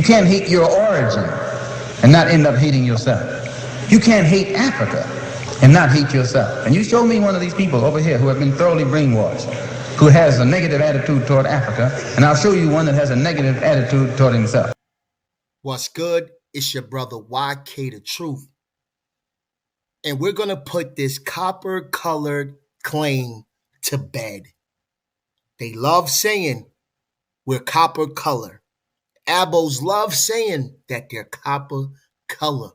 You can't hate your origin and not end up hating yourself. You can't hate Africa and not hate yourself. And you show me one of these people over here who have been thoroughly brainwashed, who has a negative attitude toward Africa, and I'll show you one that has a negative attitude toward himself. What's good? It's your brother YK the Truth. And we're going to put this copper-colored claim to bed. They love saying we're copper color. Abos love saying that they're copper color.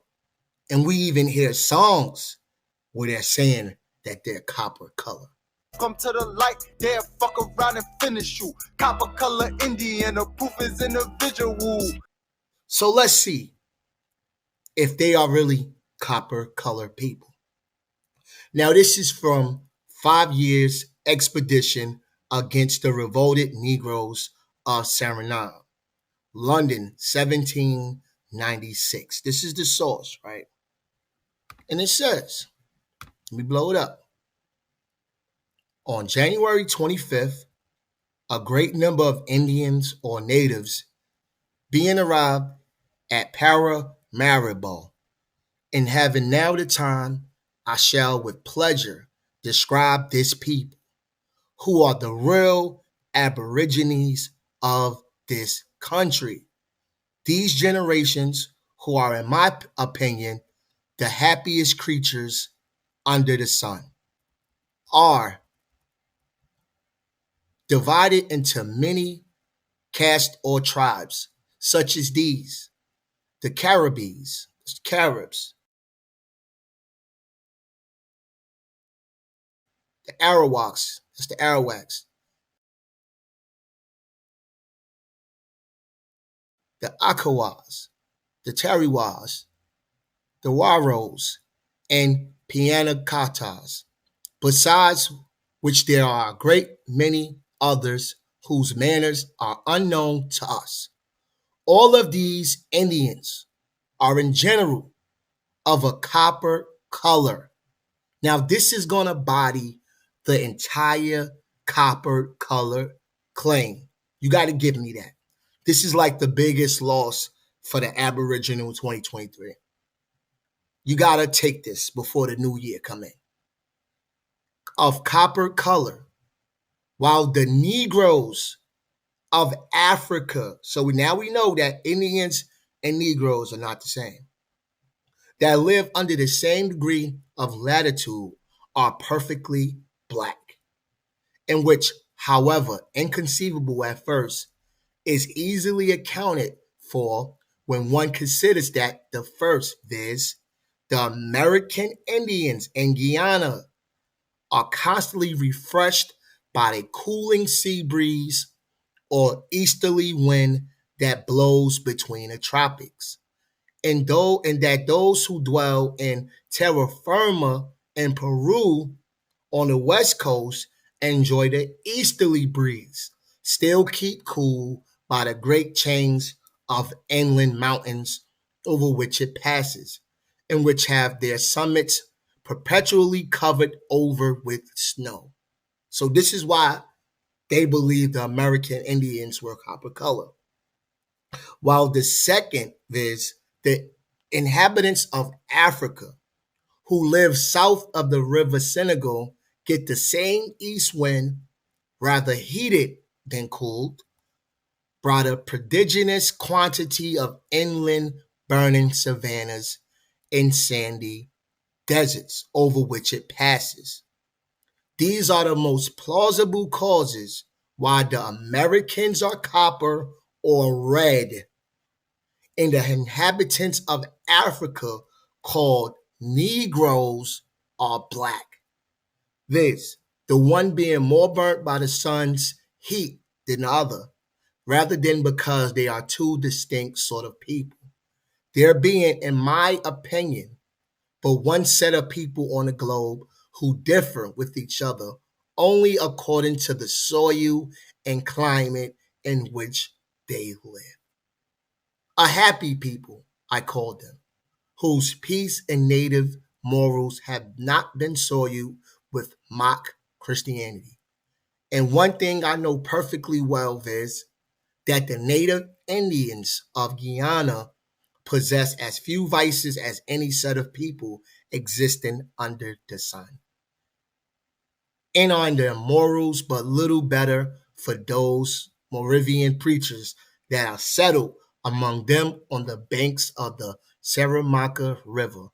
And we even hear songs where they're saying that they're copper color. Come to the light, they'll fuck around and finish you. Copper color Indian, the proof is in the visual. So let's see if they are really copper color people. Now, this is from 5 years expedition against the revolted Negroes of Suriname, London, 1796. This is the source, right? And it says, let me blow it up. On January 25th, a great number of Indians or natives being arrived at Paramaribo, and having now the time, I shall with pleasure describe this people, who are the real aborigines of this country. These generations, who are, in my opinion, the happiest creatures under the sun, are divided into many castes or tribes, such as these: the Caribbees, Caribs, the Arawaks, that's the Arawaks, the Akawas, the Tariwas, the Waros, and Pianakatas, besides which there are a great many others whose manners are unknown to us. All of these Indians are in general of a copper color. Now, this is going to body the entire copper color claim. You got to give me that. This is like the biggest loss for the Aboriginal 2023. You got to take this before the new year come in. Of copper color, while the Negroes of Africa, so now we know that Indians and Negroes are not the same, that live under the same degree of latitude, are perfectly black, in which, however inconceivable at first, is easily accounted for when one considers that the first, viz., the American Indians in Guyana, are constantly refreshed by the cooling sea breeze or easterly wind that blows between the tropics. And that those who dwell in terra firma in Peru on the west coast enjoy the easterly breeze, still keep cool by the great chains of inland mountains over which it passes, and which have their summits perpetually covered over with snow. So this is why they believe the American Indians were copper color. While the second is the inhabitants of Africa who live south of the river Senegal get the same east wind, rather heated than cooled, brought a prodigious quantity of inland burning savannas and sandy deserts over which it passes. These are the most plausible causes why the Americans are copper or red, and the inhabitants of Africa, called Negroes, are black. This, the one being more burnt by the sun's heat than the other, rather than because they are two distinct sort of people. There being, in my opinion, but one set of people on the globe who differ with each other only according to the soil and climate in which they live. A happy people, I call them, whose peace and native morals have not been soiled with mock Christianity. And one thing I know perfectly well is that the native Indians of Guyana possess as few vices as any set of people existing under the sun, and are in their morals but little better for those Moravian preachers that are settled among them on the banks of the Saramacca River,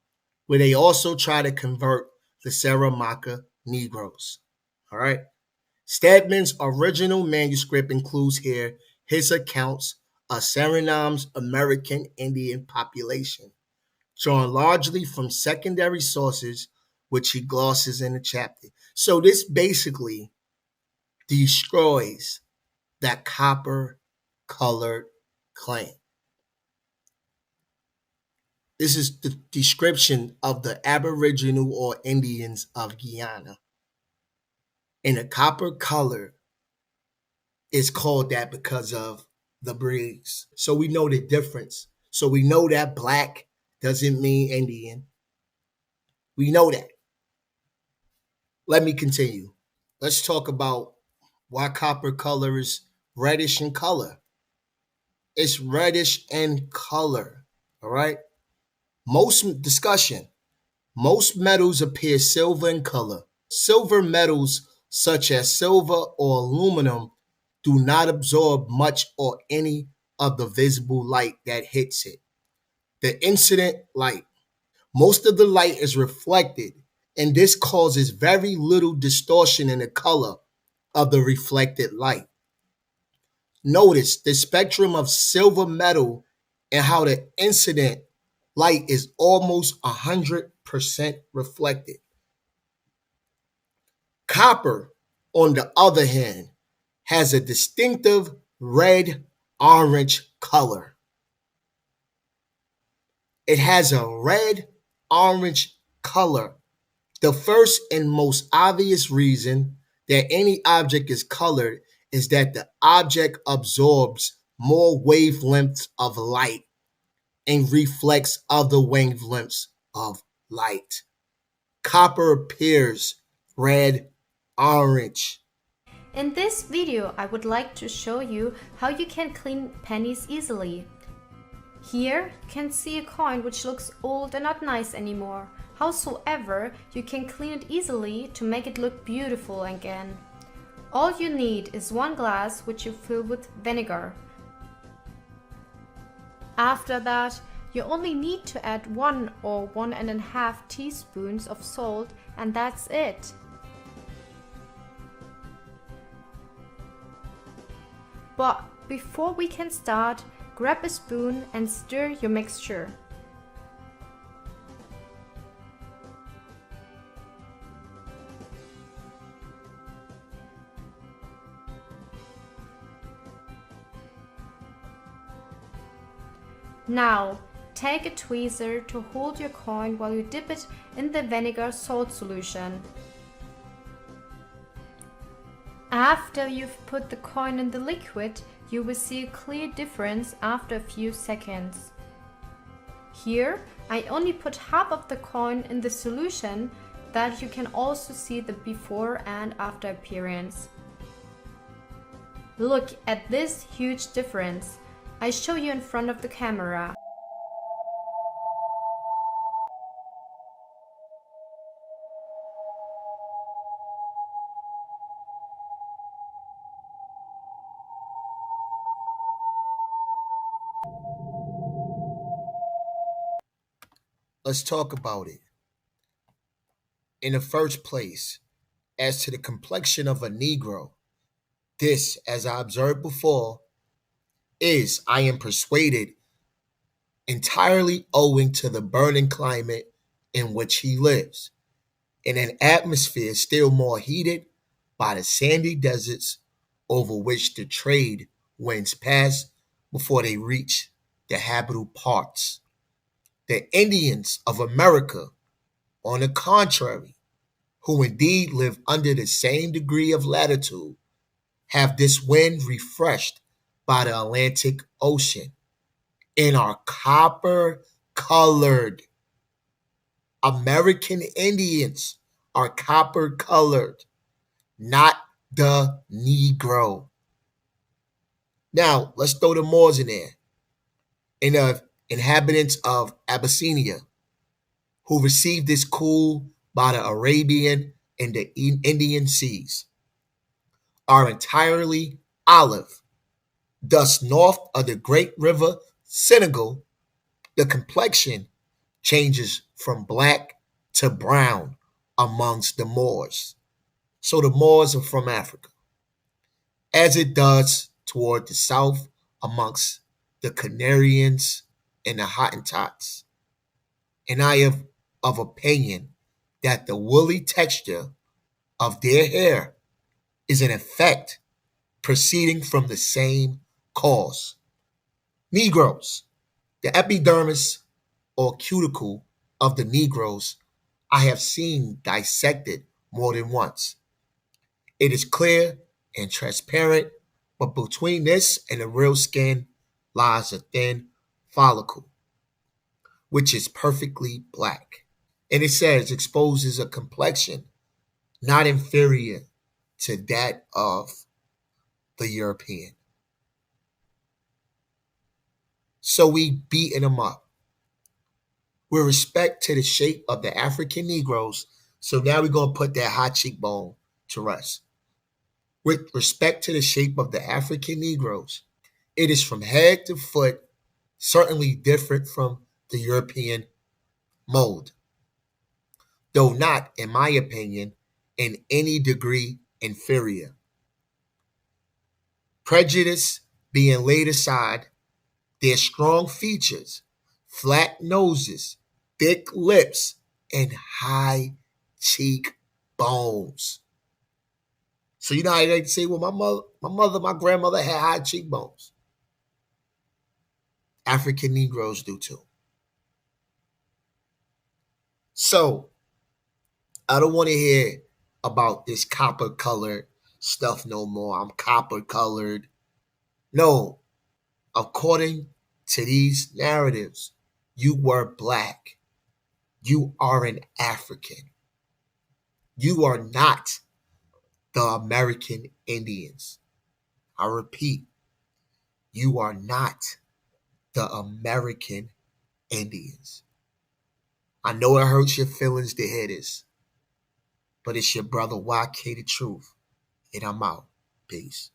where they also try to convert the Saramacca Negroes. All right. Stedman's original manuscript includes here his accounts of Suriname's American Indian population, drawn largely from secondary sources, which he glosses in the chapter. So this basically destroys that copper colored claim. This is the description of the Aboriginal or Indians of Guyana. And the copper color is called that because of the breeds. So we know the difference. So we know that black doesn't mean Indian. We know that. Let me continue. Let's talk about why copper color is reddish in color. It's reddish in color. All right. Most discussion. Most metals appear silver in color. Silver metals, such as silver or aluminum, do not absorb much or any of the visible light that hits it. The incident light. Most of the light is reflected, and this causes very little distortion in the color of the reflected light. Notice the spectrum of silver metal and how the incident light is almost 100% reflected. Copper, on the other hand, has a distinctive red-orange color. It has a red-orange color. The first and most obvious reason that any object is colored is that the object absorbs more wavelengths of light and reflects other wavelengths of light. Copper appears red-orange. In this video, I would like to show you how you can clean pennies easily. Here you can see a coin which looks old and not nice anymore. Howsoever, you can clean it easily to make it look beautiful again. All you need is one glass which you fill with vinegar. After that, you only need to add 1 or 1.5 teaspoons of salt, and that's it. But before we can start, grab a spoon and stir your mixture. Now, take a tweezer to hold your coin while you dip it in the vinegar salt solution. After you've put the coin in the liquid, you will see a clear difference after a few seconds. Here, I only put half of the coin in the solution, that you can also see the before and after appearance. Look at this huge difference. I show you in front of the camera. Let's talk about it. In the first place, as to the complexion of a Negro, this, as I observed before, is, I am persuaded, entirely owing to the burning climate in which he lives, in an atmosphere still more heated by the sandy deserts over which the trade winds pass before they reach the habitable parts. The Indians of America, on the contrary, who indeed live under the same degree of latitude, have this wind refreshed by the Atlantic Ocean and are copper-colored. American Indians are copper-colored, not the Negro. Now, let's throw the Moors in there, and the inhabitants of Abyssinia, who received this cool by the Arabian and the Indian seas, are entirely olive. Thus, north of the great river Senegal, the complexion changes from black to brown amongst the Moors. So the Moors are from Africa, as it does toward the south amongst the Canarians and the Hottentots. And I am of opinion that the woolly texture of their hair is an effect proceeding from the same cause. Negroes, the epidermis or cuticle of the Negroes, I have seen dissected more than once. It is clear and transparent, but between this and the real skin lies a thin follicle, which is perfectly black. And it says exposes a complexion not inferior to that of the European. So we beaten them up. With respect to the shape of the African Negroes, so now we're going to put that high cheekbone to rest. With respect to the shape of the African Negroes, it is from head to foot certainly different from the European mold, though not, in my opinion, in any degree inferior. Prejudice being laid aside, their strong features, flat noses, thick lips, and high cheekbones. So you know how I like to say, well, my grandmother had high cheekbones. African Negroes do too. So I don't want to hear about this copper colored stuff no more. I'm copper colored. No, according to these narratives, you were black. You are an African. You are not the American Indians. I repeat, you are not the American Indians. I know it hurts your feelings to hear this, but it's your brother YK the Truth, and I'm out. Peace.